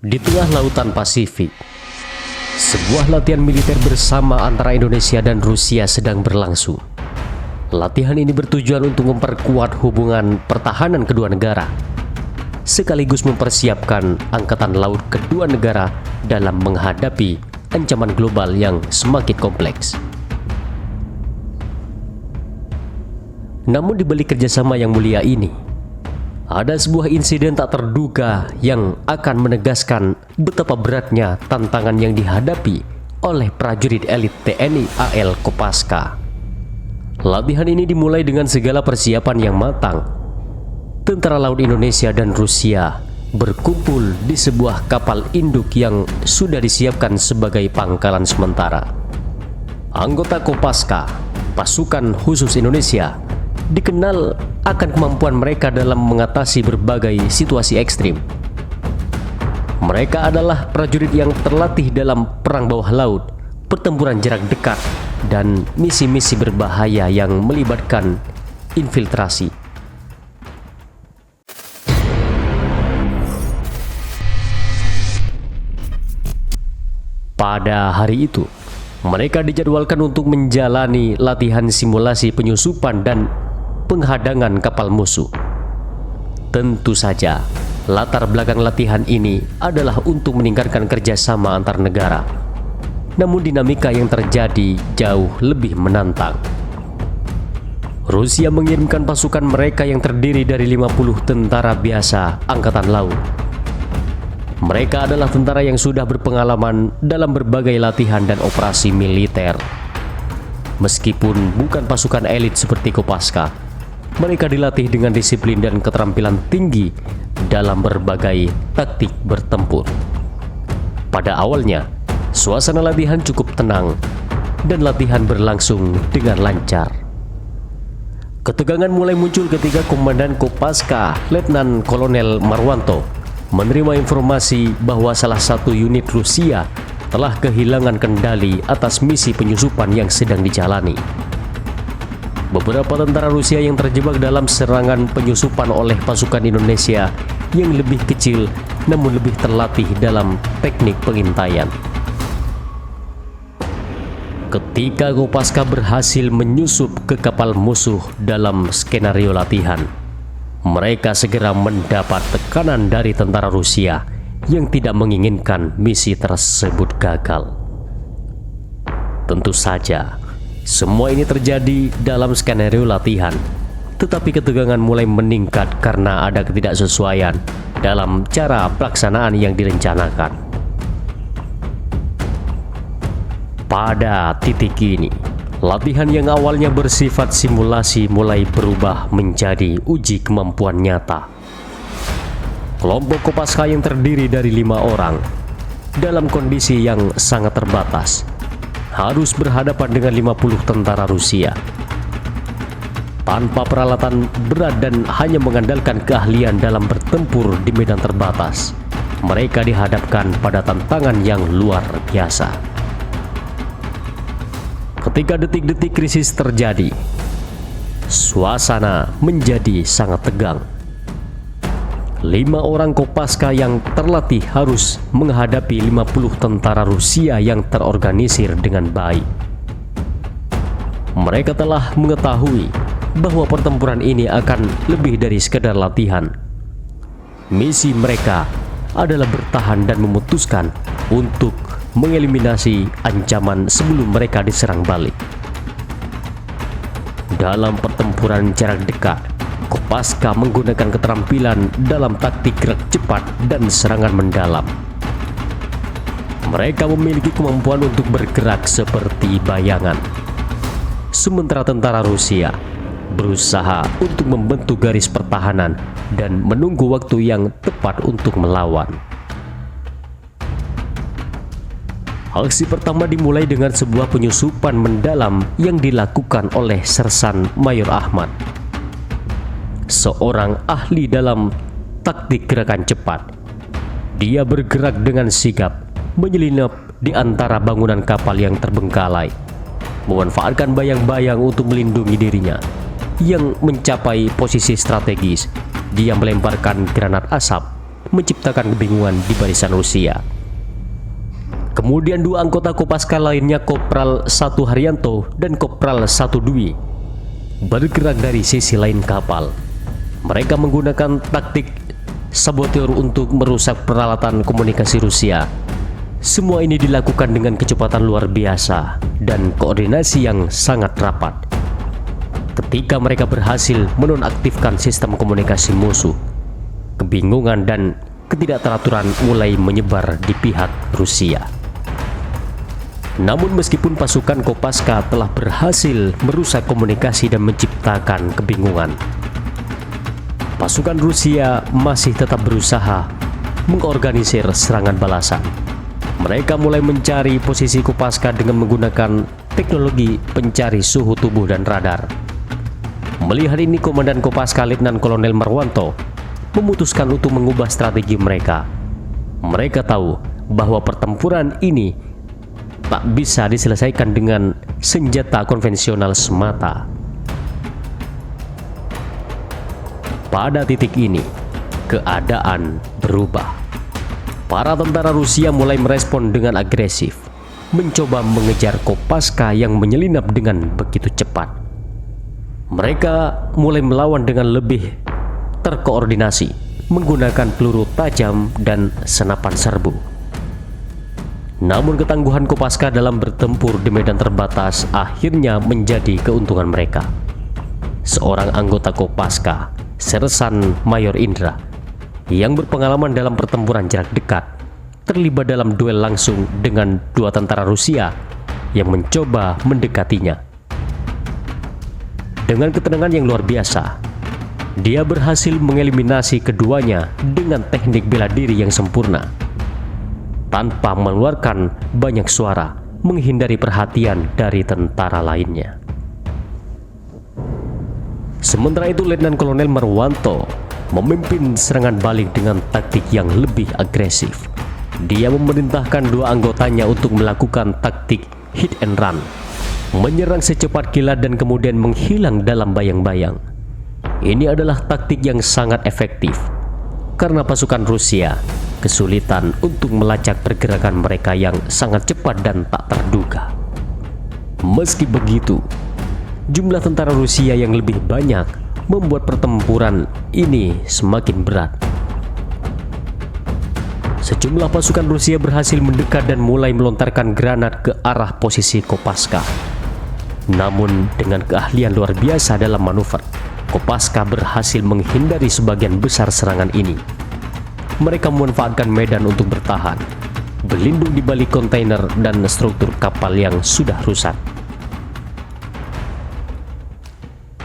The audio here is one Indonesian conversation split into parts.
Di tengah lautan Pasifik, sebuah latihan militer bersama antara Indonesia dan Rusia sedang berlangsung. Latihan ini bertujuan untuk memperkuat hubungan pertahanan kedua negara, sekaligus mempersiapkan angkatan laut kedua negara dalam menghadapi ancaman global yang semakin kompleks. Namun di balik kerjasama yang mulia ini, ada sebuah insiden tak terduga yang akan menegaskan betapa beratnya tantangan yang dihadapi oleh prajurit elit TNI AL Kopaska. Latihan ini dimulai dengan segala persiapan yang matang. Tentara Laut Indonesia dan Rusia berkumpul di sebuah kapal induk yang sudah disiapkan sebagai pangkalan sementara. Anggota Kopaska, pasukan khusus Indonesia, dikenal akan kemampuan mereka dalam mengatasi berbagai situasi ekstrim. Mereka adalah prajurit yang terlatih dalam perang bawah laut, pertempuran jarak dekat, dan misi-misi berbahaya yang melibatkan infiltrasi. Pada hari itu, mereka dijadwalkan untuk menjalani latihan simulasi penyusupan dan penghadangan kapal musuh. Tentu saja, latar belakang latihan ini adalah untuk meningkatkan kerjasama antar negara. Namun dinamika yang terjadi jauh lebih menantang. Rusia mengirimkan pasukan mereka yang terdiri dari 50 tentara biasa Angkatan Laut. Mereka adalah tentara yang sudah berpengalaman dalam berbagai latihan dan operasi militer. Meskipun bukan pasukan elit seperti Kopaska, mereka dilatih dengan disiplin dan keterampilan tinggi dalam berbagai taktik bertempur. Pada awalnya, suasana latihan cukup tenang dan latihan berlangsung dengan lancar. Ketegangan mulai muncul ketika Komandan Kopaska, Letnan Kolonel Marwanto, menerima informasi bahwa salah satu unit Rusia telah kehilangan kendali atas misi penyusupan yang sedang dijalani. Beberapa tentara Rusia yang terjebak dalam serangan penyusupan oleh pasukan Indonesia yang lebih kecil namun lebih terlatih dalam teknik pengintaian. Ketika Kopaska berhasil menyusup ke kapal musuh dalam skenario latihan, mereka segera mendapat tekanan dari tentara Rusia yang tidak menginginkan misi tersebut gagal. Tentu saja, semua ini terjadi dalam skenario latihan, tetapi ketegangan mulai meningkat karena ada ketidaksesuaian dalam cara pelaksanaan yang direncanakan. Pada titik ini, latihan yang awalnya bersifat simulasi mulai berubah menjadi uji kemampuan nyata. Kelompok Kopaska yang terdiri dari 5 orang dalam kondisi yang sangat terbatas harus berhadapan dengan 50 tentara Rusia. Tanpa peralatan berat dan hanya mengandalkan keahlian dalam bertempur di medan terbatas, mereka dihadapkan pada tantangan yang luar biasa. Ketika detik-detik krisis terjadi, suasana menjadi sangat tegang. 5 orang Kopaska yang terlatih harus menghadapi 50 tentara Rusia yang terorganisir dengan baik. Mereka telah mengetahui bahwa pertempuran ini akan lebih dari sekedar latihan. Misi mereka adalah bertahan dan memutuskan untuk mengeliminasi ancaman sebelum mereka diserang balik. Dalam pertempuran jarak dekat, Kopaska menggunakan keterampilan dalam taktik gerak cepat dan serangan mendalam. Mereka memiliki kemampuan untuk bergerak seperti bayangan. Sementara tentara Rusia berusaha untuk membentuk garis pertahanan dan menunggu waktu yang tepat untuk melawan. Aksi pertama dimulai dengan sebuah penyusupan mendalam yang dilakukan oleh Sersan Mayor Ahmad, seorang ahli dalam taktik gerakan cepat. Dia bergerak dengan sigap, menyelinap di antara bangunan kapal yang terbengkalai, memanfaatkan bayang-bayang untuk melindungi dirinya. Yang mencapai posisi strategis, dia melemparkan granat asap menciptakan kebingungan di barisan Rusia. Kemudian dua anggota Kopaska lainnya, Kopral 1 Haryanto dan Kopral 1 Dwi, bergerak dari sisi lain kapal. Mereka menggunakan taktik saboteur untuk merusak peralatan komunikasi Rusia. Semua ini dilakukan dengan kecepatan luar biasa dan koordinasi yang sangat rapat. Ketika mereka berhasil menonaktifkan sistem komunikasi musuh, kebingungan dan ketidakteraturan mulai menyebar di pihak Rusia. Namun meskipun pasukan Kopaska telah berhasil merusak komunikasi dan menciptakan kebingungan, pasukan Rusia masih tetap berusaha mengorganisir serangan balasan. Mereka mulai mencari posisi Kopaska dengan menggunakan teknologi pencari suhu tubuh dan radar. Melihat ini, Komandan Kopaska Letnan Kolonel Marwanto memutuskan untuk mengubah strategi mereka. Mereka tahu bahwa pertempuran ini tak bisa diselesaikan dengan senjata konvensional semata. Pada titik ini, keadaan berubah. Para tentara Rusia mulai merespon dengan agresif, mencoba mengejar Kopaska yang menyelinap dengan begitu cepat. Mereka mulai melawan dengan lebih terkoordinasi, menggunakan peluru tajam dan senapan serbu. Namun ketangguhan Kopaska dalam bertempur di medan terbatas akhirnya menjadi keuntungan mereka. Seorang anggota Kopaska, Sersan Mayor Indra, yang berpengalaman dalam pertempuran jarak dekat, terlibat dalam duel langsung dengan dua tentara Rusia yang mencoba mendekatinya. Dengan ketenangan yang luar biasa, dia berhasil mengeliminasi keduanya dengan teknik bela diri yang sempurna. Tanpa mengeluarkan banyak suara, menghindari perhatian dari tentara lainnya. Sementara itu, Letnan Kolonel Marwanto memimpin serangan balik dengan taktik yang lebih agresif. Dia memerintahkan dua anggotanya untuk melakukan taktik hit and run, menyerang secepat kilat dan kemudian menghilang dalam bayang-bayang. Ini adalah taktik yang sangat efektif karena pasukan Rusia kesulitan untuk melacak pergerakan mereka yang sangat cepat dan tak terduga. Meski begitu, jumlah tentara Rusia yang lebih banyak membuat pertempuran ini semakin berat. Sejumlah pasukan Rusia berhasil mendekat dan mulai melontarkan granat ke arah posisi Kopaska. Namun dengan keahlian luar biasa dalam manuver, Kopaska berhasil menghindari sebagian besar serangan ini. Mereka memanfaatkan medan untuk bertahan, berlindung di balik kontainer dan struktur kapal yang sudah rusak.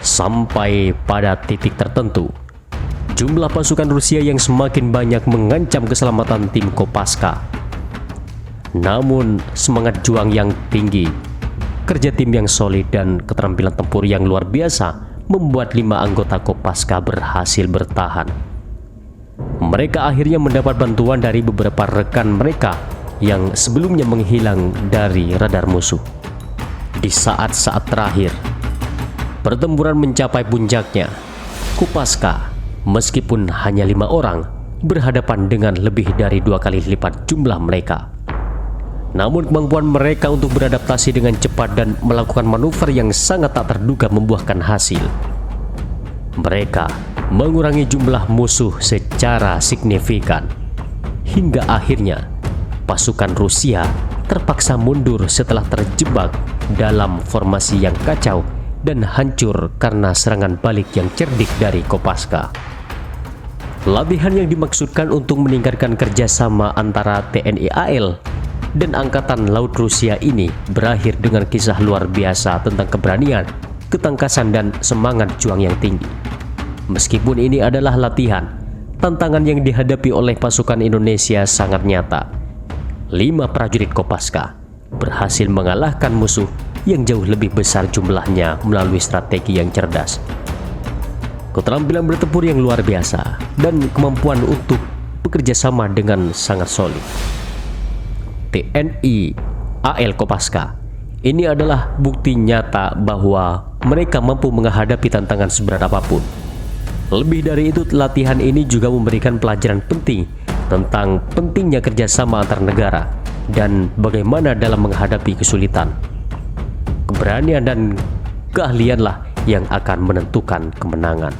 Sampai pada titik tertentu, jumlah pasukan Rusia yang semakin banyak mengancam keselamatan tim Kopaska. Namun semangat juang yang tinggi, kerja tim yang solid dan keterampilan tempur yang luar biasa membuat 5 anggota Kopaska berhasil bertahan. Mereka akhirnya mendapat bantuan dari beberapa rekan mereka yang sebelumnya menghilang dari radar musuh. Di saat-saat terakhir, pertempuran mencapai puncaknya. Kopaska, meskipun hanya 5 orang, berhadapan dengan lebih dari 2 kali lipat jumlah mereka. Namun kemampuan mereka untuk beradaptasi dengan cepat dan melakukan manuver yang sangat tak terduga membuahkan hasil. Mereka mengurangi jumlah musuh secara signifikan, hingga akhirnya pasukan Rusia terpaksa mundur setelah terjebak dalam formasi yang kacau dan hancur karena serangan balik yang cerdik dari Kopaska. Latihan yang dimaksudkan untuk meningkatkan kerjasama antara TNI AL dan Angkatan Laut Rusia ini berakhir dengan kisah luar biasa tentang keberanian, ketangkasan dan semangat juang yang tinggi. Meskipun ini adalah latihan, tantangan yang dihadapi oleh pasukan Indonesia sangat nyata. 5 prajurit Kopaska berhasil mengalahkan musuh yang jauh lebih besar jumlahnya melalui strategi yang cerdas, keterampilan bertempur yang luar biasa, dan kemampuan untuk bekerja sama dengan sangat solid. TNI AL Kopaska ini adalah bukti nyata bahwa mereka mampu menghadapi tantangan seberat apapun. Lebih dari itu, latihan ini juga memberikan pelajaran penting tentang pentingnya kerjasama antar negara dan bagaimana dalam menghadapi kesulitan. Keberanian dan keahlianlah yang akan menentukan kemenangan.